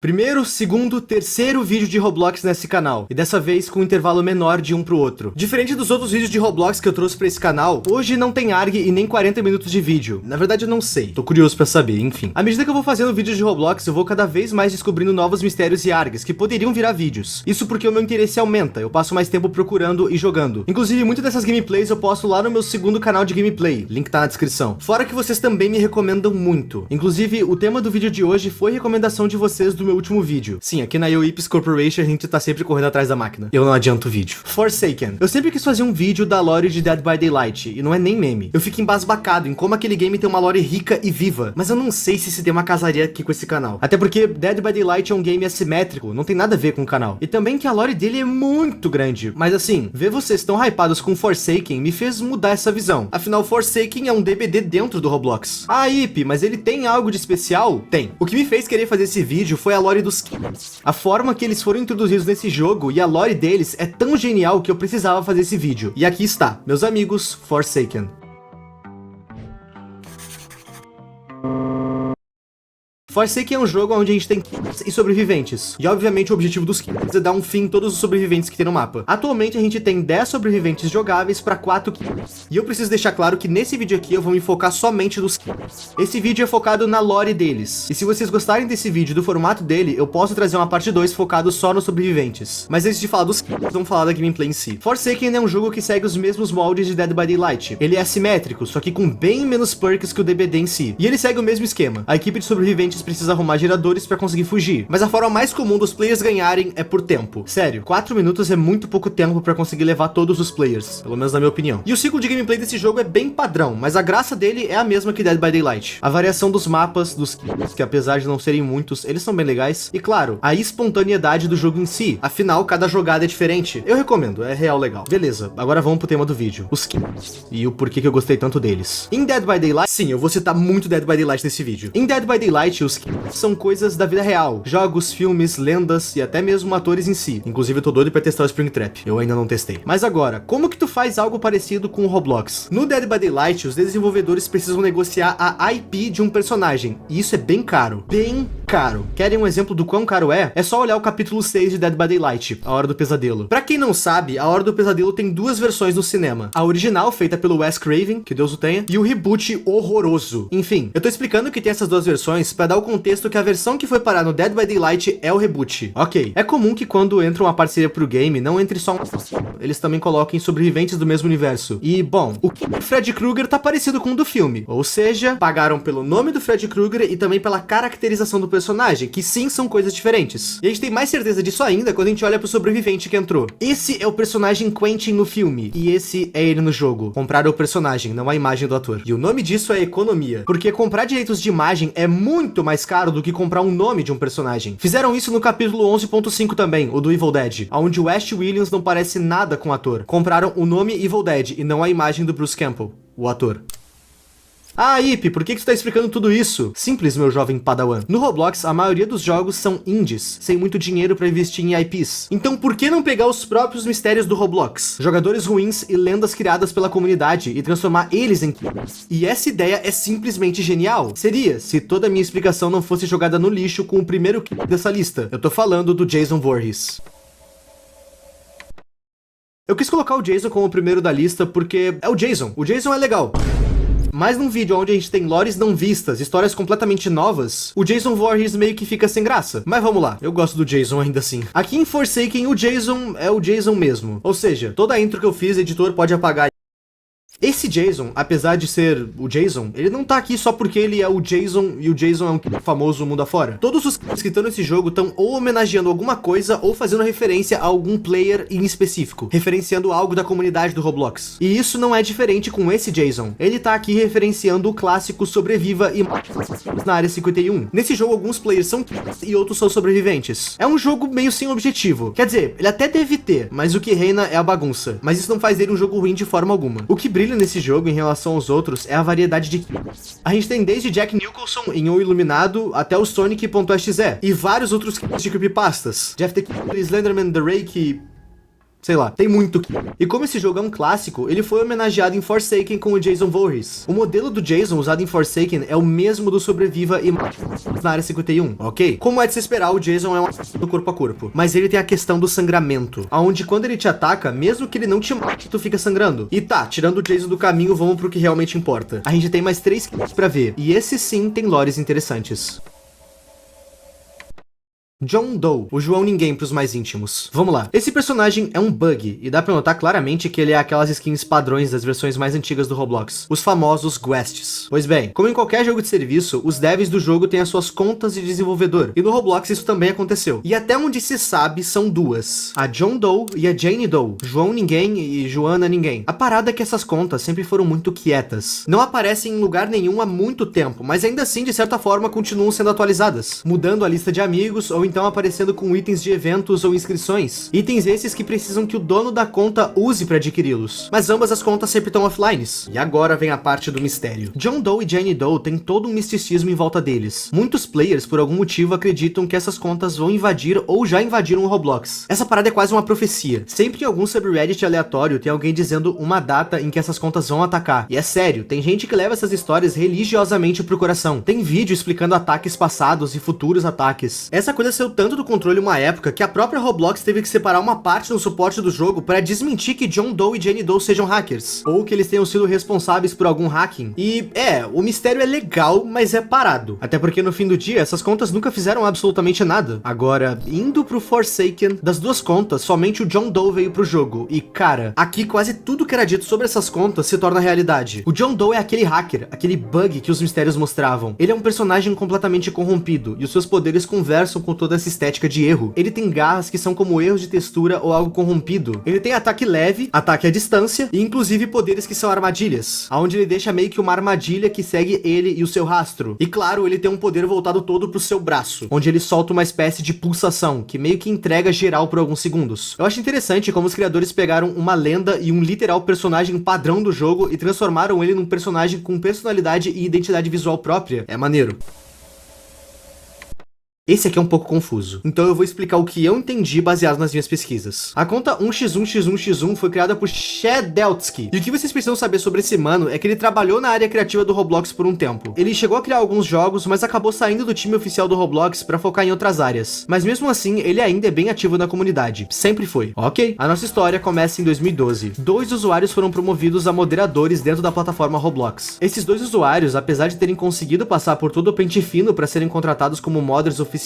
Primeiro, segundo, terceiro vídeo de Roblox nesse canal, e dessa vez com um intervalo menor de um pro outro. Diferente dos outros vídeos de Roblox que eu trouxe pra esse canal, hoje não tem ARG e nem 40 minutos de vídeo. Na verdade eu não sei, tô curioso pra saber, enfim. À medida que eu vou fazendo vídeos de Roblox, eu vou cada vez mais descobrindo novos mistérios e ARGs que poderiam virar vídeos. Isso porque o meu interesse aumenta, eu passo mais tempo procurando e jogando. Inclusive, muitas dessas gameplays eu posto lá no meu segundo canal de gameplay, link tá na descrição. Fora que vocês também me recomendam muito. Inclusive, o tema do vídeo de hoje foi recomendação de vocês do meu último vídeo. Sim, aqui na UIPS Corporation a gente tá sempre correndo atrás da máquina. Eu não adianto o vídeo. Forsaken. Eu sempre quis fazer um vídeo da lore de Dead by Daylight, e não é nem meme. Eu fico embasbacado em como aquele game tem uma lore rica e viva, mas eu não sei se tem uma casaria aqui com esse canal. Até porque Dead by Daylight é um game assimétrico, não tem nada a ver com o canal. E também que a lore dele é muito grande. Mas assim, ver vocês tão hypados com Forsaken me fez mudar essa visão. Afinal, Forsaken é um DBD dentro do Roblox. Ah, IP, mas ele tem algo de especial? Tem. O que me fez querer fazer esse vídeo foi a lore dos Killers. A forma que eles foram introduzidos nesse jogo e a lore deles é tão genial que eu precisava fazer esse vídeo. E aqui está, meus amigos, Forsaken. Forsaken é um jogo onde a gente tem killers e sobreviventes. E obviamente o objetivo dos killers é dar um fim em todos os sobreviventes que tem no mapa. Atualmente a gente tem 10 sobreviventes jogáveis para 4 killers. E eu preciso deixar claro que nesse vídeo aqui eu vou me focar somente nos killers. Esse vídeo é focado na lore deles. E se vocês gostarem desse vídeo, do formato dele, eu posso trazer uma parte 2 focado só nos sobreviventes. Mas antes de falar dos killers, vamos falar da gameplay em si. Forsaken é um jogo que segue os mesmos moldes de Dead by Daylight. Ele é assimétrico, só que com bem menos perks que o DBD em si. E ele segue o mesmo esquema. A equipe de sobreviventes precisa arrumar geradores pra conseguir fugir. Mas a forma mais comum dos players ganharem é por tempo. Sério, 4 minutos é muito pouco tempo pra conseguir levar todos os players, pelo menos na minha opinião. E o ciclo de gameplay desse jogo é bem padrão, mas a graça dele é a mesma que Dead by Daylight. A variação dos mapas, dos kills, que apesar de não serem muitos, eles são bem legais. E claro, a espontaneidade do jogo em si. Afinal, cada jogada é diferente. Eu recomendo, é real legal. Beleza, agora vamos pro tema do vídeo. Os kills. E o porquê que eu gostei tanto deles. Em Dead by Daylight, sim, eu vou citar muito Dead by Daylight nesse vídeo. Em Dead by Daylight, os kills são coisas da vida real. Jogos, filmes, lendas e até mesmo atores em si. Inclusive eu tô doido pra testar o Springtrap. Eu ainda não testei. Mas agora, como que tu faz algo parecido com o Roblox? No Dead by Daylight, os desenvolvedores precisam negociar a IP de um personagem. E isso é bem caro. Bem caro. Querem um exemplo do quão caro é? É só olhar o capítulo 6 de Dead by Daylight, A Hora do Pesadelo. Pra quem não sabe, A Hora do Pesadelo tem duas versões no cinema. A original, feita pelo Wes Craven, que Deus o tenha, e o reboot horroroso. Enfim, eu tô explicando que tem essas duas versões pra dar o contexto que a versão que foi parar no Dead by Daylight é o reboot. Ok, é comum que quando entra uma parceria pro game, não entre só um assassino. Eles também coloquem sobreviventes do mesmo universo. E, bom, o Freddy Krueger tá parecido com o do filme. Ou seja, pagaram pelo nome do Freddy Krueger e também pela caracterização do personagem, que sim são coisas diferentes. E a gente tem mais certeza disso ainda quando a gente olha pro sobrevivente que entrou. Esse é o personagem Quentin no filme, e esse é ele no jogo. Compraram o personagem, não a imagem do ator. E o nome disso é economia, porque comprar direitos de imagem é muito mais caro do que comprar um nome de um personagem. Fizeram isso no capítulo 11.5 também, o do Evil Dead, onde o Ash Williams não parece nada com o ator. Compraram o nome Evil Dead e não a imagem do Bruce Campbell, o ator. Ah, Ip, por que tu tá explicando tudo isso? Simples, meu jovem padawan. No Roblox, a maioria dos jogos são indies, sem muito dinheiro pra investir em IPs. Então por que não pegar os próprios mistérios do Roblox? Jogadores ruins e lendas criadas pela comunidade e transformar eles em killers. E essa ideia é simplesmente genial. Seria, se toda a minha explicação não fosse jogada no lixo com o primeiro killer dessa lista. Eu tô falando do Jason Voorhees. Eu quis colocar o Jason como o primeiro da lista porque é o Jason. O Jason é legal. Mas num vídeo onde a gente tem lores não vistas, histórias completamente novas, o Jason Voorhees meio que fica sem graça. Mas vamos lá, eu gosto do Jason ainda assim. Aqui em Forsaken, o Jason é o Jason mesmo. Ou seja, toda a intro que eu fiz, o editor pode apagar. Esse Jason, apesar de ser o Jason, ele não tá aqui só porque ele é o Jason e o Jason é um famoso mundo afora. Todos os que estão nesse jogo estão ou homenageando alguma coisa ou fazendo referência a algum player em específico, referenciando algo da comunidade do Roblox. E isso não é diferente com esse Jason. Ele tá aqui referenciando o clássico Sobreviva e Mate na Área 51. Nesse jogo, alguns players são killers e outros são sobreviventes. É um jogo meio sem objetivo. Quer dizer, ele até deve ter, mas o que reina é a bagunça. Mas isso não faz dele um jogo ruim de forma alguma. O que brilha nesse jogo em relação aos outros é a variedade de killers. A gente tem desde Jack Nicholson em O Iluminado até o Sonic.exe e vários outros killers de creepypastas. Jeff the Killer, Slenderman, The Rake. sei lá, tem muito que. E como esse jogo é um clássico, ele foi homenageado em Forsaken com o Jason Voorhees. O modelo do Jason usado em Forsaken é o mesmo do Sobreviva e na Área 51, ok? Como é de se esperar, o Jason é do corpo a corpo, mas ele tem a questão do sangramento, aonde quando ele te ataca, mesmo que ele não te mate, tu fica sangrando. E tá, tirando o Jason do caminho, vamos pro que realmente importa. A gente tem mais 3 kills pra ver, e esse sim tem lores interessantes. John Doe, o João Ninguém pros mais íntimos. Vamos lá. Esse personagem é um bug, e dá pra notar claramente que ele é aquelas skins padrões das versões mais antigas do Roblox, os famosos Gwests. Pois bem, como em qualquer jogo de serviço, os devs do jogo têm as suas contas de desenvolvedor, e no Roblox isso também aconteceu. E até onde se sabe, são duas. A John Doe e a Jane Doe, João Ninguém e Joana Ninguém. A parada é que essas contas sempre foram muito quietas. Não aparecem em lugar nenhum há muito tempo, mas ainda assim, de certa forma, continuam sendo atualizadas, mudando a lista de amigos ou então aparecendo com itens de eventos ou inscrições. Itens esses que precisam que o dono da conta use para adquiri-los. Mas ambas as contas sempre estão offline. E agora vem a parte do mistério. John Doe e Jane Doe têm todo um misticismo em volta deles. Muitos players, por algum motivo, acreditam que essas contas vão invadir ou já invadiram o Roblox. Essa parada é quase uma profecia. Sempre em algum subreddit aleatório tem alguém dizendo uma data em que essas contas vão atacar. E é sério, tem gente que leva essas histórias religiosamente pro coração. Tem vídeo explicando ataques passados e futuros ataques. Essa coisa saiu tanto do controle uma época que a própria Roblox teve que separar uma parte no suporte do jogo para desmentir que John Doe e Jane Doe sejam hackers, ou que eles tenham sido responsáveis por algum hacking. E o mistério é legal, mas é parado. Até porque no fim do dia, essas contas nunca fizeram absolutamente nada. Agora, indo pro Forsaken, das duas contas, somente o John Doe veio pro jogo. E cara, aqui quase tudo que era dito sobre essas contas se torna realidade. O John Doe é aquele hacker, aquele bug que os mistérios mostravam. Ele é um personagem completamente corrompido, e os seus poderes conversam com toda essa estética de erro. Ele tem garras que são como erros de textura ou algo corrompido. Ele tem ataque leve, ataque à distância e inclusive poderes que são armadilhas, aonde ele deixa meio que uma armadilha que segue ele e o seu rastro. E claro, ele tem um poder voltado todo pro seu braço, onde ele solta uma espécie de pulsação, que meio que entrega geral por alguns segundos. Eu acho interessante como os criadores pegaram uma lenda e um literal personagem padrão do jogo e transformaram ele num personagem com personalidade e identidade visual própria. É maneiro. Esse aqui é um pouco confuso, então eu vou explicar o que eu entendi baseado nas minhas pesquisas. A conta 1x1x1x1 foi criada por Shedeltsky, e o que vocês precisam saber sobre esse mano é que ele trabalhou na área criativa do Roblox por um tempo. Ele chegou a criar alguns jogos, mas acabou saindo do time oficial do Roblox pra focar em outras áreas. Mas mesmo assim, ele ainda é bem ativo na comunidade, sempre foi. Ok, a nossa história começa em 2012. 2 usuários foram promovidos a moderadores dentro da plataforma Roblox. Esses 2 usuários, apesar de terem conseguido passar por todo o pente fino para serem contratados como modders oficiais,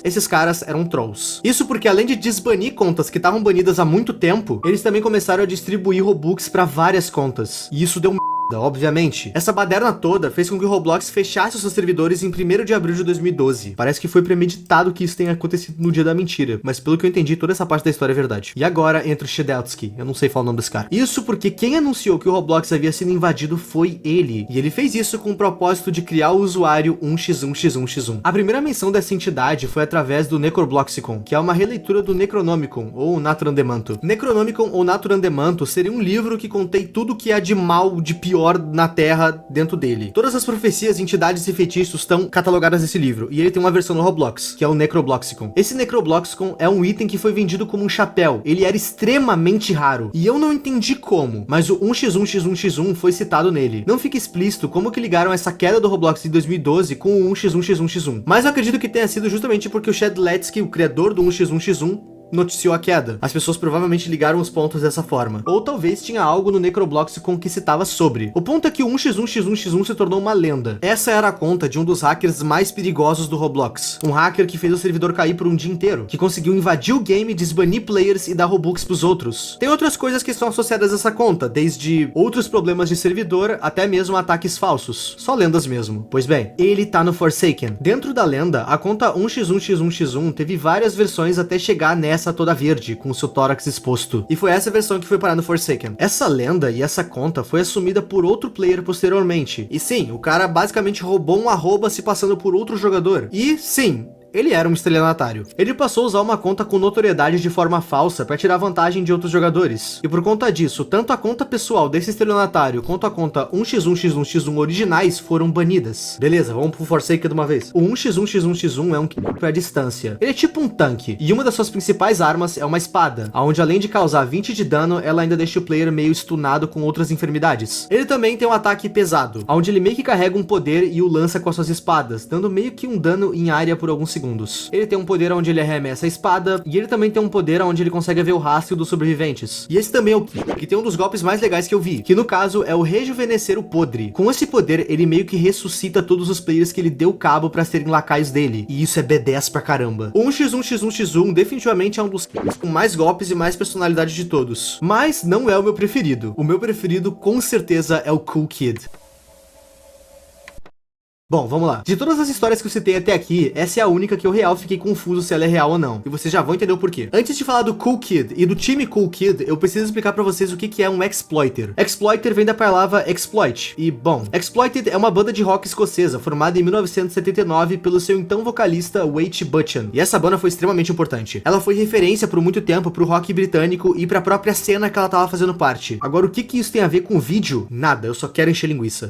esses caras eram trolls. Isso porque além de desbanir contas que estavam banidas há muito tempo, eles também começaram a distribuir Robux para várias contas. E isso deu obviamente. Essa baderna toda fez com que o Roblox fechasse os seus servidores em 1º de abril de 2012. Parece que foi premeditado que isso tenha acontecido no dia da mentira, mas pelo que eu entendi, toda essa parte da história é verdade. E agora entra o Shedeltsky, eu não sei falar o nome desse cara. Isso porque quem anunciou que o Roblox havia sido invadido foi ele, e ele fez isso com o propósito de criar o usuário 1x1x1x1. A primeira menção dessa entidade foi através do Necrobloxicon, que é uma releitura do Necronomicon, ou Naturandemanto. Necronomicon ou Naturandemanto seria um livro que contém tudo que há de mal, de pior na Terra dentro dele. Todas as profecias, entidades e feitiços estão catalogadas nesse livro, e ele tem uma versão no Roblox, que é o Necrobloxicon. Esse Necrobloxicon é um item que foi vendido como um chapéu. Ele era extremamente raro, e eu não entendi como, mas o 1x1x1x1 foi citado nele. Não fica explícito como que ligaram essa queda do Roblox em 2012 com o 1x1x1x1, mas eu acredito que tenha sido justamente porque o Shedeltsky, o criador do 1x1x1, noticiou a queda. As pessoas provavelmente ligaram os pontos dessa forma. Ou talvez tinha algo no Necrobloxicon que citava sobre. O ponto é que o 1x1x1x1 se tornou uma lenda. Essa era a conta de um dos hackers mais perigosos do Roblox. Um hacker que fez o servidor cair por um dia inteiro, que conseguiu invadir o game, desbanir players e dar Robux pros outros. Tem outras coisas que estão associadas a essa conta, desde outros problemas de servidor até mesmo ataques falsos. Só lendas mesmo. Pois bem, ele tá no Forsaken. Dentro da lenda, a conta 1x1x1x1 teve várias versões até chegar nessa toda verde, com o seu tórax exposto. E foi essa versão que foi parar no Forsaken. Essa lenda e essa conta foi assumida por outro player posteriormente. E sim, o cara basicamente roubou um arroba se passando por outro jogador. E sim, ele era um estelionatário. Ele passou a usar uma conta com notoriedade de forma falsa para tirar vantagem de outros jogadores. E por conta disso, tanto a conta pessoal desse estelionatário quanto a conta 1x1x1x1 originais foram banidas. Beleza, vamos pro Forsaken de uma vez. O 1x1x1x1 é um pra distância. Ele é tipo um tanque, e uma das suas principais armas é uma espada, onde além de causar 20 de dano, ela ainda deixa o player meio stunado com outras enfermidades. Ele também tem um ataque pesado, onde ele meio que carrega um poder e o lança com as suas espadas, dando meio que um dano em área por alguns segundos. Ele tem um poder onde ele arremessa a espada, e ele também tem um poder onde ele consegue ver o rastro dos sobreviventes. E esse também é o que tem um dos golpes mais legais que eu vi, que no caso é o Rejuvenescer o Podre. Com esse poder, ele meio que ressuscita todos os players que ele deu cabo pra serem lacaios dele, e isso é B10 pra caramba. O 1x1x1x1 definitivamente é um dos com mais golpes e mais personalidade de todos, mas não é o meu preferido. O meu preferido com certeza é o Cool Kid. Bom, vamos lá. De todas as histórias que eu citei até aqui, essa é a única que eu real fiquei confuso se ela é real ou não. E vocês já vão entender o porquê. Antes de falar do Cool Kid e do time Cool Kid, eu preciso explicar pra vocês o que é um exploiter. Exploiter vem da palavra exploit. E, bom, Exploited é uma banda de rock escocesa, formada em 1979 pelo seu então vocalista Wade Butchan. E essa banda foi extremamente importante. Ela foi referência por muito tempo pro rock britânico e pra própria cena que ela tava fazendo parte. Agora, o que isso tem a ver com o vídeo? Nada, eu só quero encher linguiça.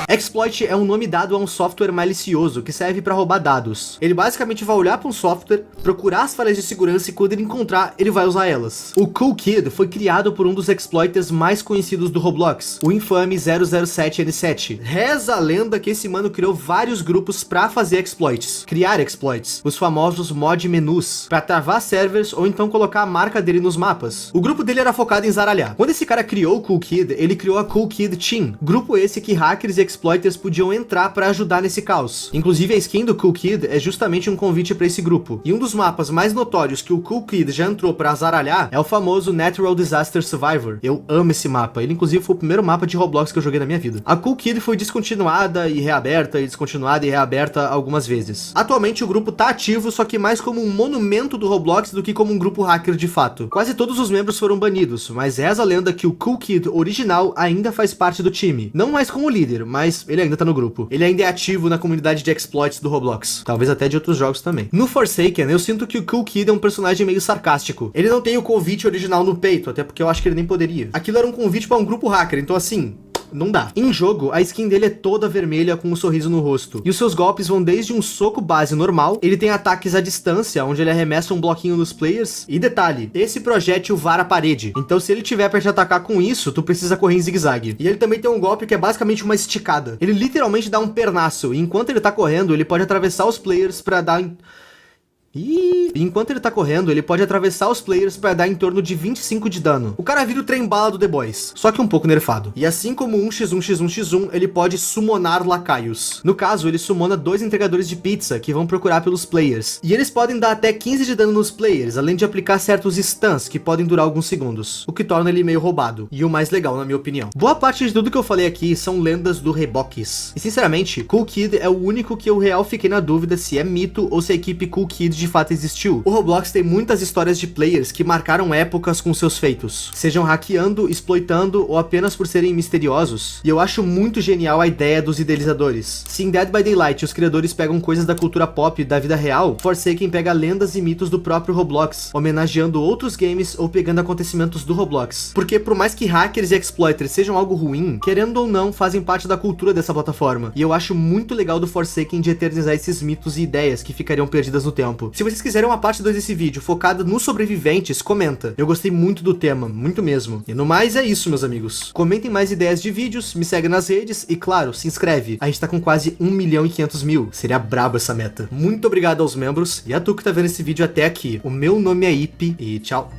Exploit é um nome dado a um software malicioso que serve para roubar dados. Ele basicamente vai olhar para um software, procurar as falhas de segurança e quando ele encontrar, ele vai usar elas. O Cool Kid foi criado por um dos exploiters mais conhecidos do Roblox, o infame 007N7. Reza a lenda que esse mano criou vários grupos para fazer exploits, criar exploits, os famosos mod menus, para travar servers ou então colocar a marca dele nos mapas. O grupo dele era focado em zaralhar. Quando esse cara criou o Cool Kid, ele criou a Cool Kid Team, grupo esse que hackers e exploiters podiam entrar para ajudar nesse caos. Inclusive a skin do Cool Kid é justamente um convite para esse grupo. E um dos mapas mais notórios que o Cool Kid já entrou para azaralhar é o famoso Natural Disaster Survivor. Eu amo esse mapa, ele inclusive foi o primeiro mapa de Roblox que eu joguei na minha vida. A Cool Kid foi descontinuada e reaberta e descontinuada e reaberta algumas vezes. Atualmente o grupo tá ativo, só que mais como um monumento do Roblox do que como um grupo hacker de fato. Quase todos os membros foram banidos, mas reza a lenda que o Cool Kid original ainda faz parte do time. Não mais como líder, mas ele ainda tá no grupo. Ele ainda é ativo na comunidade de exploits do Roblox. Talvez até de outros jogos também. No Forsaken, eu sinto que o Cool Kid é um personagem meio sarcástico. Ele não tem o convite original no peito, até porque eu acho que ele nem poderia. Aquilo era um convite pra um grupo hacker, então assim... não dá. Em jogo, a skin dele é toda vermelha com um sorriso no rosto. E os seus golpes vão desde um soco base normal, ele tem ataques à distância, onde ele arremessa um bloquinho nos players. E detalhe, esse projétil vara a parede. Então se ele tiver pra te atacar com isso, tu precisa correr em zigue-zague. E ele também tem um golpe que é basicamente uma esticada. Ele literalmente dá um pernaço, e enquanto ele tá correndo, ele pode atravessar os players pra dar... E enquanto ele tá correndo, ele pode atravessar os players para dar em torno de 25 de dano. O cara vira o trem bala do The Boys, só que um pouco nerfado. E assim como 1x1x1x1, ele pode summonar lacaios. No caso, ele summona 2 entregadores de pizza que vão procurar pelos players. E eles podem dar até 15 de dano nos players, além de aplicar certos stuns que podem durar alguns segundos, o que torna ele meio roubado. E o mais legal, na minha opinião. Boa parte de tudo que eu falei aqui são lendas do Reboques. E sinceramente, Cool Kid é o único que eu real fiquei na dúvida se é mito ou se a equipe Cool Kid de fato existiu. O Roblox tem muitas histórias de players que marcaram épocas com seus feitos, sejam hackeando, exploitando ou apenas por serem misteriosos, e eu acho muito genial a ideia dos idealizadores. Se em Dead by Daylight os criadores pegam coisas da cultura pop e da vida real, Forsaken pega lendas e mitos do próprio Roblox, homenageando outros games ou pegando acontecimentos do Roblox. Porque por mais que hackers e exploiters sejam algo ruim, querendo ou não, fazem parte da cultura dessa plataforma, e eu acho muito legal do Forsaken de eternizar esses mitos e ideias que ficariam perdidas no tempo. Se vocês quiserem uma parte 2 desse vídeo focada nos sobreviventes, comenta. Eu gostei muito do tema, muito mesmo. E no mais é isso, meus amigos. Comentem mais ideias de vídeos, me segue nas redes e, claro, se inscreve. A gente tá com quase 1.500.000. Seria brabo essa meta. Muito obrigado aos membros e a tu que tá vendo esse vídeo até aqui. O meu nome é Ip e tchau.